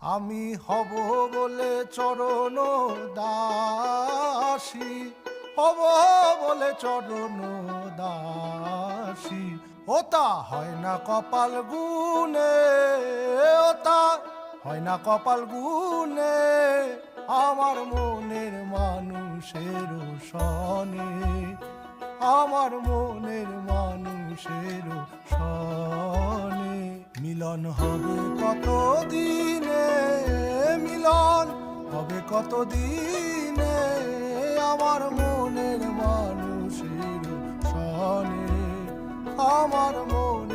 আমি হব বলে চরণ দাসী, হব বলে চরণ দাসী, ওটা হয় না কপাল গুনে, ওটা হয় না কপাল গুনে, আমার মনের মানুষের সনে, আমার মনের মানুষের সনে। মিলন হবে কত দিনে, মিলন হবে কত দিনে, আমার মনের মানুষের সনে, আমার মন